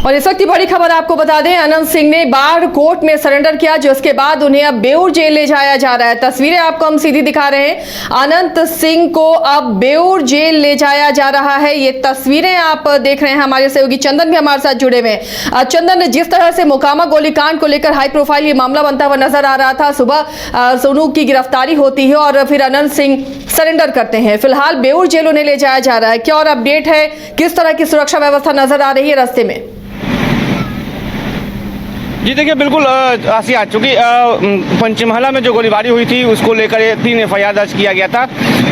और इस वक्त की बड़ी खबर आपको बता दें, अनंत सिंह ने बाढ़ कोर्ट में सरेंडर किया, जिसके बाद उन्हें अब बेऊर जेल ले जाया जा रहा है। तस्वीरें आपको हम सीधी दिखा रहे हैं। अनंत सिंह को अब बेऊर जेल ले जाया जा रहा है। ये तस्वीरें आप देख रहे हैं। हमारे सहयोगी चंदन भी हमारे साथ जुड़े हुए हैं। चंदन, जिस तरह से मोकामा गोलीकांड को लेकर हाई प्रोफाइल ये मामला बनता हुआ नजर आ रहा था, सुबह सोनू की गिरफ्तारी होती है और फिर अनंत सिंह सरेंडर करते हैं। फिलहाल बेऊर जेल उन्हें ले जाया जा रहा है। क्या और अपडेट है, किस तरह की सुरक्षा व्यवस्था नजर आ रही है रास्ते में? जी देखिए, बिल्कुल आसिया, चूंकि पंचमहला में जो गोलीबारी हुई थी उसको लेकर 3 FIR दर्ज किया गया था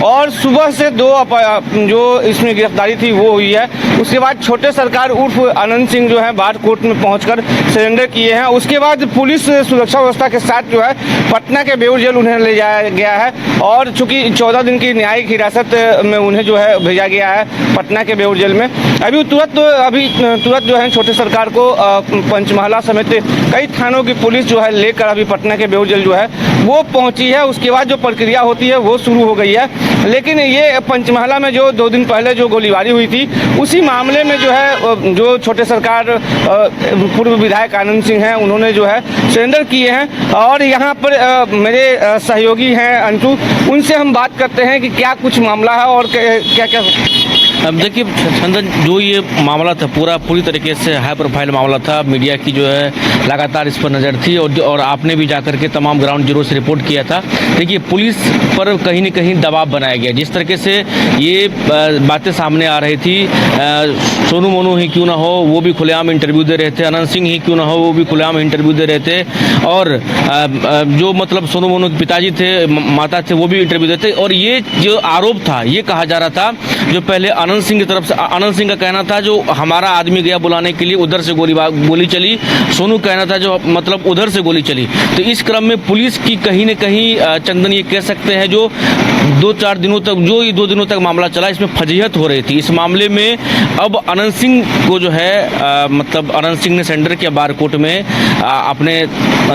और सुबह से 2 जो इसमें गिरफ्तारी थी वो हुई है। उसके बाद छोटे सरकार उर्फ अनंत सिंह जो है बाढ़ कोर्ट में पहुंचकर सरेंडर किए हैं। उसके बाद पुलिस सुरक्षा व्यवस्था के साथ जो है पटना के बेऊर जेल उन्हें ले जाया गया है और चूंकि 14 दिन की न्यायिक हिरासत में उन्हें जो है भेजा गया है पटना के बेऊर जेल में। अभी तुरंत जो है छोटे सरकार को पंचमहला समेत कई थानों की पुलिस जो है लेकर अभी पटना के बेऊर जेल जो है वो पहुंची है। उसके बाद जो प्रक्रिया होती है वो शुरू हो गई है। लेकिन ये पंचमहला में जो 2 दिन पहले जो गोलीबारी हुई थी उसी मामले में जो है जो छोटे सरकार पूर्व विधायक आनंद सिंह हैं उन्होंने जो है सरेंडर किए हैं। और यहाँ पर मेरे सहयोगी हैं अंशु, उनसे हम बात करते हैं कि क्या कुछ मामला है और क्या क्या। अब देखिए चंदन, जो ये मामला था पूरी तरीके से हाई प्रोफाइल मामला था। मीडिया की जो है लगातार इस पर नज़र थी और आपने भी जाकर के तमाम ग्राउंड जीरो से रिपोर्ट किया था। देखिए, पुलिस पर कहीं न कहीं दबाव बनाया गया। जिस तरीके से ये बातें सामने आ रही थी, सोनू मोनू ही क्यों ना हो वो भी खुलेआम इंटरव्यू दे रहे थे, अनंत सिंह ही क्यों ना हो वो भी खुलेआम इंटरव्यू दे रहे थे और जो मतलब सोनू मोनू के पिताजी थे, माता थे, वो भी इंटरव्यू देते। और ये जो आरोप था ये कहा जा रहा था, जो पहले अनंत सिंह की तरफ से, अनंत सिंह का कहना था जो हमारा आदमी गया बुलाने के लिए उधर से गोली चली, सोनू कहना था जो मतलब उधर से गोली चली। तो इस क्रम में पुलिस की कहीं न कहीं चंदन ये कह सकते हैं जो 2-4 दिनों तक, जो ये 2 दिनों तक मामला चला, इसमें फजीहत हो रही थी। इस मामले में अब अनंत सिंह को जो है मतलब अनंत सिंह ने सरेंडर किया बाढ़ कोर्ट में। अपने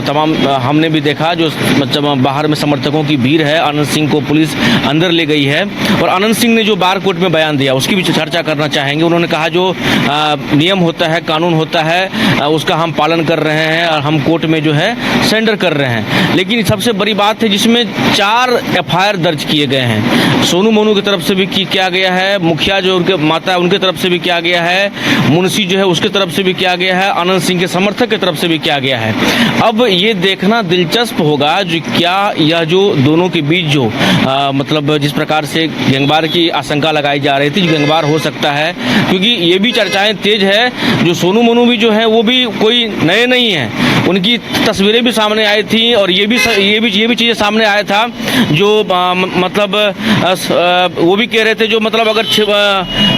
तमाम हमने भी देखा जो मतलब बाहर में समर्थकों की भीड़ है, अनंत सिंह को पुलिस अंदर ले गई है और अनंत सिंह ने जो बाढ़ कोर्ट में बयान दिया उसकी भी चर्चा करना चाहेंगे। उन्होंने कहा जो नियम होता है, कानून होता है, उसका हम पालन कर रहे हैं और हम कोर्ट में जो है सरेंडर कर रहे हैं। लेकिन सबसे बड़ी बात है जिसमें 4 FIR दर्ज किए गए हैं। सोनू मोनू की तरफ से भी किया गया है, मुखिया जो उनके माता उनके तरफ से भी किया गया है, मुंशी जो है उसके तरफ से भी किया गया है, अनंत सिंह के समर्थक की तरफ से भी किया गया है। अब ये देखना दिलचस्प होगा जो क्या यह जो दोनों के बीच जो मतलब जिस प्रकार से गैंगवार की आशंका लगाई जा रही थी, गैंगवार हो सकता है, क्योंकि ये भी चर्चाएं तेज है। जो सोनू मोनू भी जो है वो भी कोई नए नहीं हैं, उनकी तस्वीरें भी सामने आई थी और ये भी चीज़ें सामने आया था जो मतलब वो भी कह रहे थे जो मतलब अगर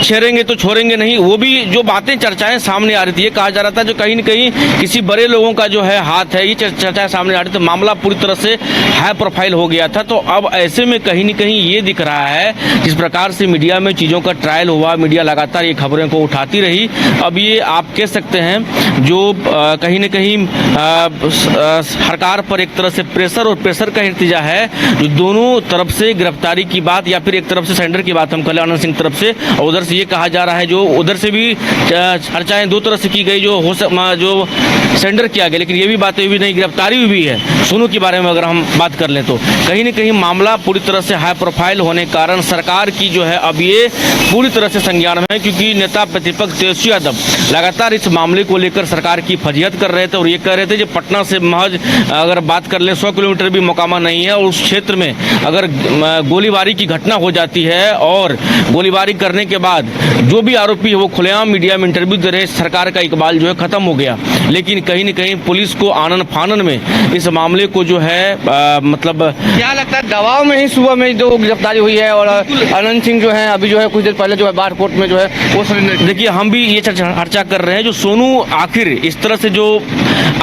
छेड़ेंगे तो छोड़ेंगे नहीं। वो भी जो बातें चर्चाएं सामने आ रही थी, ये कहा जा रहा था जो कहीं न कहीं किसी बड़े लोगों का जो है हाथ है, ये चर्चाएं सामने आ रही थी। तो मामला पूरी तरह से हाई प्रोफाइल हो गया था। तो अब ऐसे में कहीं न कहीं ये दिख रहा है जिस प्रकार से मीडिया में चीज़ों का ट्रायल हुआ, मीडिया लगातार ये खबरों को उठाती रही। अब ये आप कह सकते हैं जो कहीं न कहीं सरकार पर एक तरह से प्रेशर का नतीजा है, जो दोनों तरफ से गिरफ्तारी की बात या फिर एक तरफ से सरेंडर की बात हम कह लें अनंत सिंह तरफ से, और उधर से ये कहा जा रहा है जो उधर से भी चर्चाएं 2 तरह से की गई जो सरेंडर किया गया। लेकिन ये भी बातें भी नहीं, गिरफ्तारी भी है सोनू के बारे में अगर हम बात कर लें तो कहीं न कहीं मामला पूरी तरह से हाई प्रोफाइल होने के कारण सरकार की जो है अब ये पूरी तरह से संज्ञान में है, क्योंकि नेता प्रतिपक्ष तेजस्वी यादव लगातार इस मामले को लेकर सरकार की फजीहत कर रहे थे और ये कह रहे थे कि पटना से महज अगर बात कर लें 100 किलोमीटर भी मोकामा नहीं है और उस क्षेत्र में अगर गोलीबारी की घटना हो जाती है और गोलीबारी करने के बाद जो भी आरोपी है वो खुलेआम मीडिया में इंटरव्यू दे रहे, सरकार का इकबाल जो है खत्म हो गया। लेकिन कहीं न कहीं पुलिस को आनन फानन में इस मामले को जो है मतलब क्या लगता है दबाव में ही सुबह में जो गिरफ्तारी हुई है और अनंत सिंह जो है अभी जो है कुछ देर पहले जो है बाढ़ कोर्ट में जो है वो सरेंडर। देखिए, हम भी ये चर्चा कर रहे हैं जो सोनू आखिर इस तरह से जो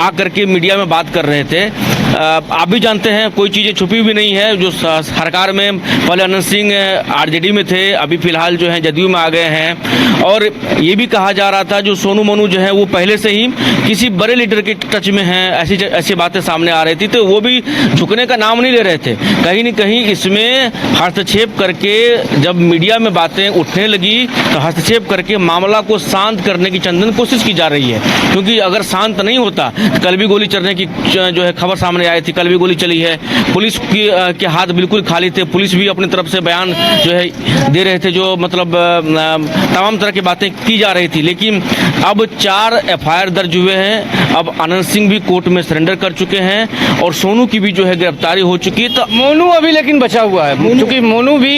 आकर के मीडिया में बात कर रहे थे आप भी जानते हैं कोई चीज़ें छुपी भी नहीं है। जो सरकार में पहले अनंत सिंह आरजेडी में थे, अभी फिलहाल जो है जदयू में आ गए हैं। और ये भी कहा जा रहा था जो सोनू मोनू जो है वो पहले से ही किसी बड़े लीडर के टच में हैं, ऐसी बातें सामने आ रही थी, तो वो भी झुकने का नाम नहीं ले रहे थे। कहीं न कहीं इसमें हस्तक्षेप करके जब मीडिया में बातें उठने लगी तो हस्तक्षेप करके मामला को शांत करने की चंदन कोशिश की जा रही है। क्योंकि अगर शांत नहीं होता तो कल भी गोली चलने की जो है खबर सामने आई थी, कल भी गोली चली है। पुलिस के हाथ बिल्कुल खाली थे, पुलिस भी अपनी तरफ से बयान जो है दे रहे थे, जो मतलब तमाम तरह की बातें की जा रही थी। लेकिन अब 4 एफआईआर दर्ज हुए हैं। अब आनंद सिंह भी कोर्ट में सरेंडर कर चुके हैं और सोनू की भी जो है गिरफ्तारी हो चुकी है। तो मोनू अभी लेकिन बचा हुआ है, क्योंकि मोनू भी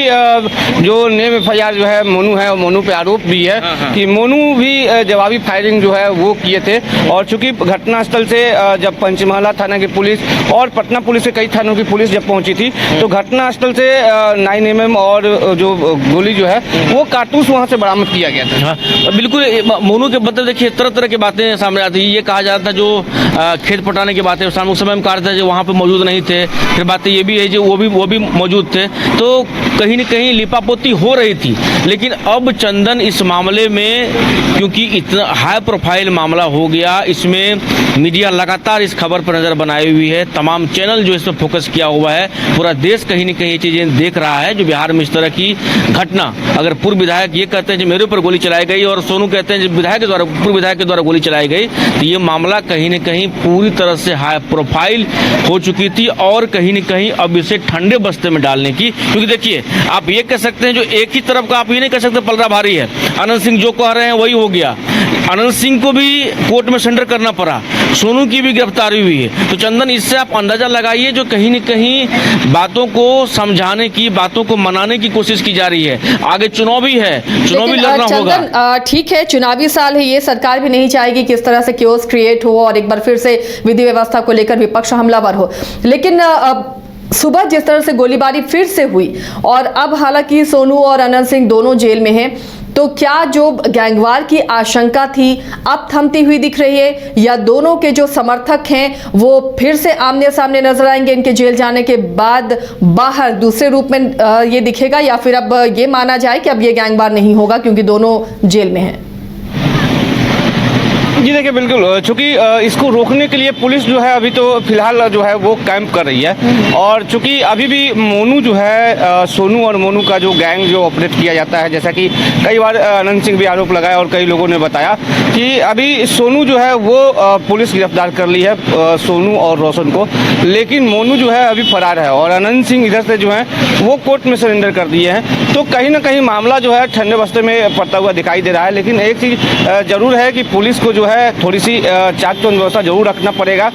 जो नेम एफआईआर जो है मोनू है, और मोनू पे आरोप भी है कि मोनू भी जवाबी फायरिंग जो है वो किए थे। और चूंकि घटनास्थल से जब पंचमहला थाना की पुलिस और पटना पुलिस के कई थानों की पुलिस जब पहुंची थी तो घटनास्थल से 9mm और जो गोली जो है वो कारतूस वहां से बरामद किया गया था। हाँ, बिल्कुल। मोनू के बदले देखिए तरह तरह की बातें सामने आती है। ये कहा जाता था जो खेत पटाने की बातें उस समय में कहा था जो वहाँ पे मौजूद नहीं थे। फिर बातें ये भी है जो वो भी मौजूद थे, तो कहीं न कहीं लिपापोती हो रही थी। लेकिन अब चंदन इस मामले में क्योंकि इतना हाई प्रोफाइल मामला हो गया, इसमें मीडिया लगातार इस खबर पर नज़र बनाई हुई है, तमाम चैनल जो इस पर फोकस किया हुआ है, पूरा देश कहीं न कहीं ये चीज़ें देख रहा है। जो बिहार में इस तरह की घटना, अगर पूर्व विधायक ये कहते हैं कि मेरे ऊपर गोली चलाई गई और सोनू कहते हैं पूर्व विधायक के द्वारा गोली चलाई गई, तो ये मामला कहीं न कहीं पूरी तरह से हाई प्रोफाइल हो चुकी थी और कहीं न कहीं अब इसे ठंडे बस्ते में डालने की। क्योंकि देखिए आप ये कह सकते हैं जो एक ही तरफ का आप ये नहीं कह सकते पलड़ा भारी है। आनंद सिंह जो कह रहे हैं वही हो गया। आनंद सिंह को भी कोर्ट में सरेंडर करना पड़ा, सोनू की भी गिरफ्तारी हुई है। तो चंदन इससे आप अंदाजा लगाइए जो कहीं न कहीं बातों को समझाने की, बातों को मनाने की कोशिश की जा रही है। आगे चुनाव भी है, चुनाव भी लड़ना होगा। ठीक है, चुनावी साल है, ये सरकार भी नहीं चाहेगी कि इस तरह से क्योस क्रिएट हो और एक बार फिर से विधि व्यवस्था को लेकर विपक्ष हमलावर हो। लेकिन सुबह जिस तरह से गोलीबारी फिर से हुई और अब हालांकि सोनू और आनंद सिंह दोनों जेल में हैं, तो क्या जो गैंगवार की आशंका थी अब थमती हुई दिख रही है, या दोनों के जो समर्थक हैं वो फिर से आमने सामने नजर आएंगे इनके जेल जाने के बाद बाहर दूसरे रूप में ये दिखेगा, या फिर अब ये माना जाए कि अब ये गैंगवार नहीं होगा क्योंकि दोनों जेल में हैं? जी देखिए, बिल्कुल, चूंकि इसको रोकने के लिए पुलिस जो है अभी तो फिलहाल जो है वो कैंप कर रही है। और चूंकि अभी भी मोनू जो है, सोनू और मोनू का जो गैंग जो ऑपरेट किया जाता है, जैसा कि कई बार आनंद सिंह भी आरोप लगाया और कई लोगों ने बताया कि अभी सोनू जो है वो पुलिस गिरफ्तार कर ली है, सोनू और रोशन को, लेकिन मोनू जो है अभी फरार है और आनंद सिंह इधर से जो है वो कोर्ट में सरेंडर कर दिए हैं। तो कहीं ना कहीं मामला जो है ठंडे बस्ते में पड़ता हुआ दिखाई दे रहा है। लेकिन एक चीज़ जरूर है कि पुलिस को जो है थोड़ी सी चाक चौबंद व्यवस्था जरूर रखना पड़ेगा,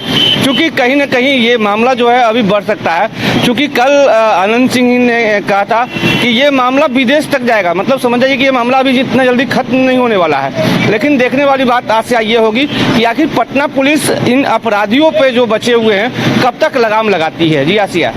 क्योंकि कहीं ना कहीं ये मामला जो है अभी बढ़ सकता है। क्योंकि कल आनंद सिंह ने कहा था कि ये मामला विदेश तक जाएगा, मतलब समझ जाइए कि ये मामला अभी जितना जल्दी खत्म नहीं होने वाला है। लेकिन देखने वाली बात आज से ये होगी कि आखिर पटना पुलिस इन अपराधियों पे जो बचे हुए हैं कब तक लगाम लगाती है। जी आसिया,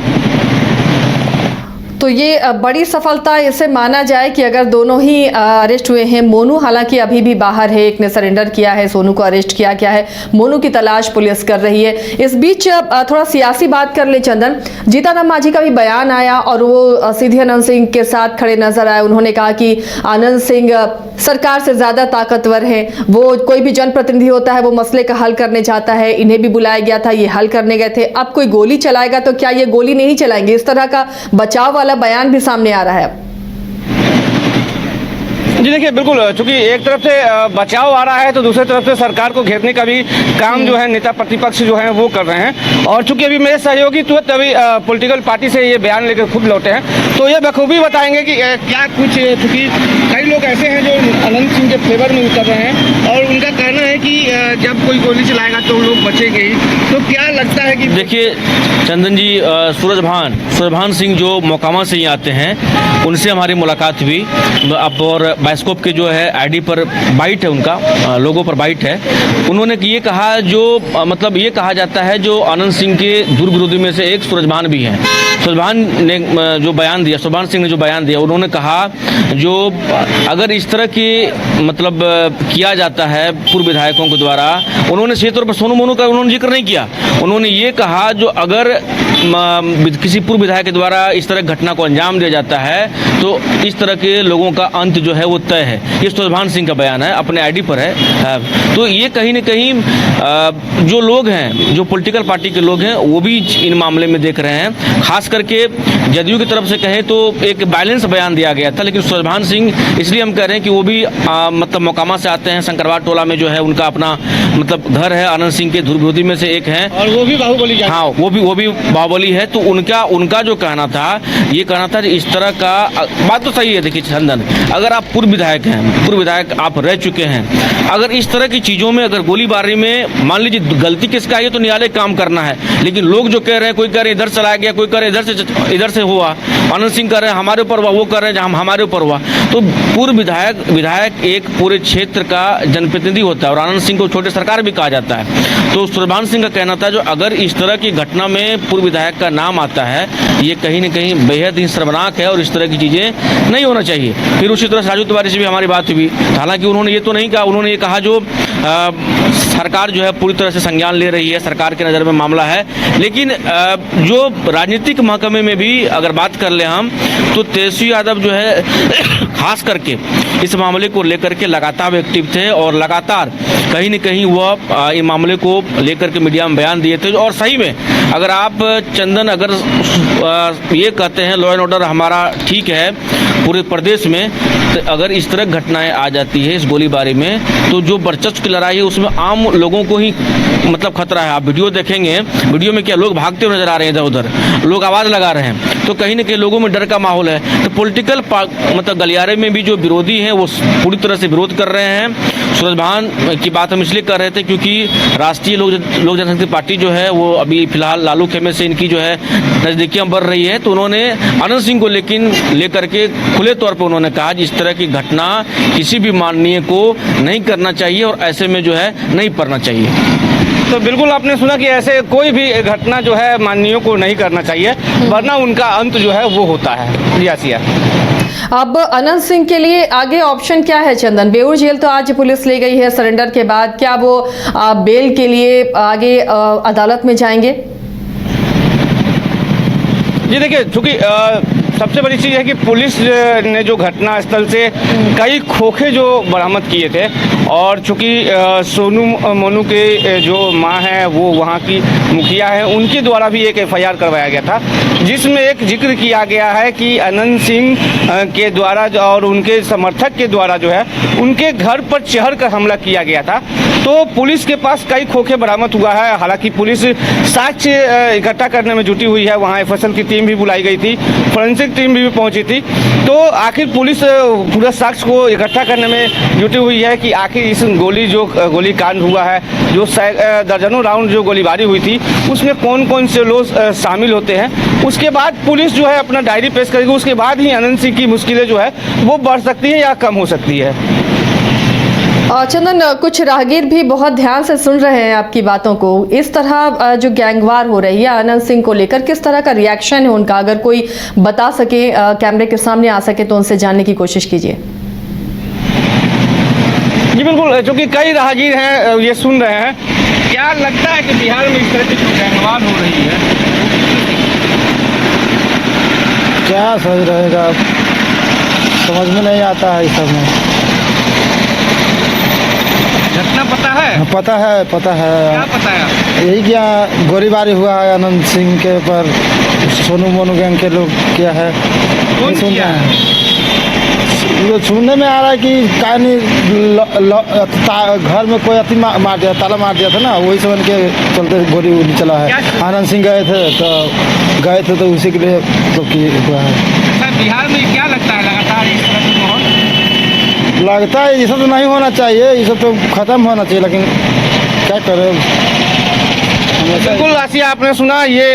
तो ये बड़ी सफलता इसे माना जाए कि अगर दोनों ही अरेस्ट हुए हैं। मोनू हालांकि अभी भी बाहर है, एक ने सरेंडर किया है, सोनू को अरेस्ट किया गया है, मोनू की तलाश पुलिस कर रही है। इस बीच थोड़ा सियासी बात कर ले चंदन। जीतन मांझी का भी बयान आया और वो सीधे आनंद सिंह के साथ खड़े नजर आए। उन्होंने कहा कि आनंद सिंह सरकार से ज्यादा ताकतवर है, वो कोई भी जनप्रतिनिधि होता है वो मसले का हल करने जाता है, इन्हें भी बुलाया गया था, ये हल करने गए थे, अब कोई गोली चलाएगा तो क्या ये गोली नहीं चलाएंगे? इस तरह का बचाव वाला बयान भी सामने आ रहा है। जी देखिए, बिल्कुल, चूंकि एक तरफ से बचाव आ रहा है तो दूसरी तरफ से सरकार को घेरने का भी काम जो है नेता प्रतिपक्ष जो हैं वो कर रहे हैं। और चूंकि अभी मेरे सहयोगी तुरंत अभी पॉलिटिकल पार्टी से ये बयान लेकर खुद लौटे हैं, तो ये बखूबी बताएंगे कि क्या कुछ, चूंकि कई लोग ऐसे हैं जो आनंद सिंह के फेवर में उतर रहे हैं और उनका कहना है कि जब कोई गोली चलाएगा तो लोग बचेंगे ही। तो क्या लगता है कि देखिए चंदन जी, सूरजभान सिंह जो मोकामा से ही आते हैं, उनसे हमारी मुलाकात हुई। अब और बाइस्कोप के जो है आईडी पर बाइट है, उनका लोगों पर बाइट है। उन्होंने ये कहा जो मतलब ये कहा जाता है जो आनंद सिंह के दूर विरोधी में से एक सूरजभान भी हैं। सुभान ने जो बयान दिया, सुभान सिंह ने जो बयान दिया, उन्होंने कहा जो अगर इस तरह की मतलब किया जाता है पूर्व विधायकों के द्वारा, उन्होंने सीधे तौर पर सोनू मोनू का उन्होंने जिक्र नहीं किया। उन्होंने ये कहा जो अगर किसी पूर्व विधायक के द्वारा इस तरह घटना को अंजाम दिया जाता है तो इस तरह के लोगों का अंत जो है वो तय है। ये सुभान सिंह का बयान है, अपने आईडी पर है। तो ये कहीं न कहीं जो लोग हैं, जो पॉलिटिकल पार्टी के लोग हैं, वो भी इन मामले में देख रहे हैं। खास करके जदयू की तरफ से कहें तो एक बैलेंस बयान दिया गया था, लेकिन सुभान सिंह इसलिए हम कह रहे हैं कि वो भी मतलब मोकामा से आते हैं, शंकरवाड़ टोला में जो है उनका अपना मतलब घर है, आनंद सिंह के धुर विरोधी में से एक हैं और वो भी बाहुबली। हाँ, वो भी बाहुबली है। तो उनका जो कहना था, ये कहना था इस तरह का बात तो सही है। देखिए चंदन, अगर आप पूर्व विधायक आप रह चुके हैं, अगर इस तरह की चीज़ों में अगर गोलीबारी में मान लीजिए गलती किसका है, तो न्यायालय काम करना है। लेकिन लोग जो कह रहे हैं, कोई कह रहे इधर चलाया गया, कोई कह रहे इधर से हुआ, आनंद सिंह कह रहे हैं हमारे ऊपर हुआ, वो कह रहे हैं हमारे ऊपर हुआ। तो पूर्व विधायक एक पूरे क्षेत्र का जनप्रतिनिधि होता है और आनंद सिंह को छोटे सरकार भी कहा जाता है। तो सुभान सिंह का कहना था जो अगर इस तरह की घटना में पूर्व विधायक का नाम आता है, ये कहीं न कहीं बेहद ही शर्मनाक है और इस तरह की चीज़ें नहीं होना चाहिए। फिर उसी तरह राजू तिवारी से भी हमारी बात हुई। हालांकि उन्होंने ये तो नहीं कहा, उन्होंने ये कहा जो सरकार जो है पूरी तरह से संज्ञान ले रही है, सरकार के नज़र में मामला है। लेकिन जो राजनीतिक महकमे में भी अगर बात कर ले हम, तो तेजस्वी यादव जो है खास करके इस मामले को लेकर के लगातार एक्टिव थे और लगातार कहीं न कहीं वह इस मामले को लेकर के मीडिया में बयान दिए थे। और सही में अगर आप चंदन अगर ये कहते हैं लॉ एंड ऑर्डर हमारा ठीक है पूरे प्रदेश में, तो अगर इस तरह घटनाएं आ जाती है इस गोलीबारी में, तो जो वर्चस्व की लड़ाई है उसमें आम लोगों को ही मतलब खतरा है। आप वीडियो देखेंगे, वीडियो में क्या लोग भागते हुए नजर आ रहे हैं, इधर उधर लोग आवाज़ लगा रहे हैं, तो कहीं न कहीं लोगों में डर का माहौल है। तो पॉलिटिकल मतलब गलियारे में भी जो विरोधी हैं वो पूरी तरह से विरोध कर रहे हैं। सुभान की बात हम इसलिए कर रहे थे क्योंकि राष्ट्रीय लोक जनशक्ति पार्टी जो है वो अभी फिलहाल लालू खेमे से इनकी जो है नज़दीकियाँ बढ़ रही है। तो उन्होंने आनंद सिंह को लेकर के खुले तौर पर उन्होंने कहा इस तरह की घटना किसी भी माननीय को नहीं करना चाहिए और ऐसे में जो है नहीं पड़ना चाहिए। तो बिल्कुल आपने सुना कि ऐसे कोई भी घटना जो है माननीयों को नहीं करना चाहिए, वरना उनका अंत जो है वो होता है। यासिया, अब अनंत सिंह के लिए आगे ऑप्शन क्या है चंदन? बेऊर जेल तो आज पुलिस ले गई है सरेंडर के बाद, क्या वो बेल के लिए आगे अदालत में जाएंगे? जी देखिए, चूंकि सबसे बड़ी चीज़ है कि पुलिस ने जो घटना स्थल से कई खोखे जो बरामद किए थे, और चूंकि सोनू मोनू के जो माँ हैं वो वहाँ की मुखिया हैं, उनके द्वारा भी एक एफआईआर करवाया गया था जिसमें एक जिक्र किया गया है कि अनंत सिंह के द्वारा और उनके समर्थक के द्वारा जो है उनके घर पर चढ़ कर हमला किया गया था। तो पुलिस के पास कई खोखे बरामद हुआ है। हालांकि पुलिस साक्ष्य इकट्ठा करने में जुटी हुई है, वहाँ एफएसएल की टीम भी बुलाई गई थी, फोरेंसिक टीम भी पहुंची थी। तो आखिर पुलिस पूरा साक्ष्य को इकट्ठा करने में जुटी हुई है कि आखिर इस गोली कांड हुआ है, जो दर्जनों राउंड जो गोलीबारी हुई थी उसमें कौन कौन से लोग शामिल होते हैं। उसके बाद पुलिस जो है अपना डायरी पेश करेगी, उसके बाद ही अनंत सिंह की मुश्किलें जो है वो बढ़ सकती है या कम हो सकती है। चंदन, कुछ राहगीर भी बहुत ध्यान से सुन रहे हैं आपकी बातों को। इस तरह जो गैंगवार हो रही है आनंद सिंह को लेकर, किस तरह का रिएक्शन है उनका? अगर कोई बता सके, कैमरे के सामने आ सके तो उनसे जानने की कोशिश कीजिए। जी बिल्कुल, चूँकि कई राहगीर हैं ये सुन रहे हैं, क्या लगता है कि बिहार में इस तरह की जो गैंगवार हो रही है क्या सही रहेगा, समझ में नहीं आता है इस सब में। घटना पता है? पता है क्या पता है? यही क्या गोलीबारी हुआ है आनंद सिंह के ऊपर, सोनू मोनू गैंग के लोग किया है। कौन सुन किया रहे हैं, ये सुनने में आ रहा है कि कहानी घर में कोई अति मार दिया, ताला मार दिया था ना, वही समझ के चलते गोली चला है। आनंद सिंह गए थे तो उसी के लिए तो हुआ है। सर, बिहार में क्या लगता है लगातार इस तरह का माहौल? लगता है ये सब तो नहीं होना चाहिए, ये सब तो खत्म होना चाहिए, लेकिन क्या करें। बिल्कुल आसिया, आपने सुना, ये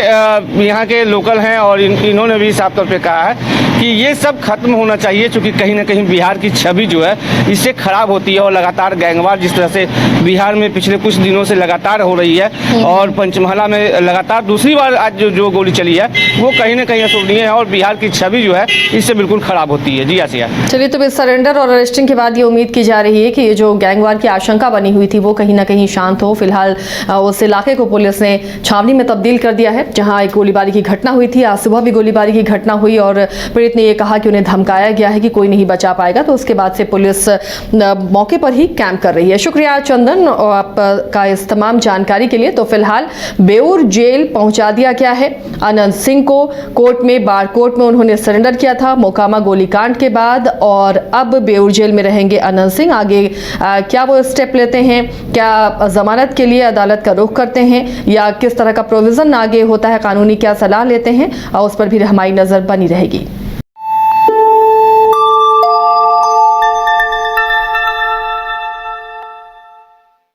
यहाँ के लोकल हैं और इन्होंने भी साफ तौर पे कहा है कि ये सब खत्म होना चाहिए, क्योंकि कहीं ना कहीं बिहार की छवि जो है इससे खराब होती है। और लगातार गैंगवार जिस तरह से बिहार में पिछले कुछ दिनों से लगातार हो रही है और पंचमहला में लगातार दूसरी बार आज जो गोली चली है वो कहीं ना कहीं अशोभनीय है और बिहार की छवि जो है इससे बिल्कुल खराब होती है। जी आसिया। चलिए, तो इस सरेंडर और अरेस्टिंग के बाद ये उम्मीद की जा रही है कि ये जो गैंगवार की आशंका बनी हुई थी वो कहीं ना कहीं शांत हो। फिलहाल उस इलाके को पुलिस ने छावनी में तब्दील कर दिया है जहां एक गोलीबारी की घटना हुई थी। आज सुबह भी गोलीबारी की घटना हुई और पीड़ित ने ये कहा कि उन्हें धमकाया गया है कि कोई नहीं बचा पाएगा। तो उसके बाद से पुलिस मौके पर ही कैंप कर रही है। शुक्रिया चंदन आपका इस तमाम जानकारी के लिए। तो फिलहाल बेऊर जेल पहुंचा दिया गया है अनंत सिंह को। कोर्ट में, बार कोर्ट में उन्होंने सरेंडर किया था मोकामा गोलीकांड के बाद और अब बेऊर जेल में रहेंगे अनंत सिंह। आगे क्या वो स्टेप लेते हैं, क्या जमानत के लिए अदालत का रुख करते हैं या किस तरह का प्रोविजन आगे होता है, कानूनी क्या सलाह लेते हैं, उस पर भी हमारी नजर बनी रहेगी।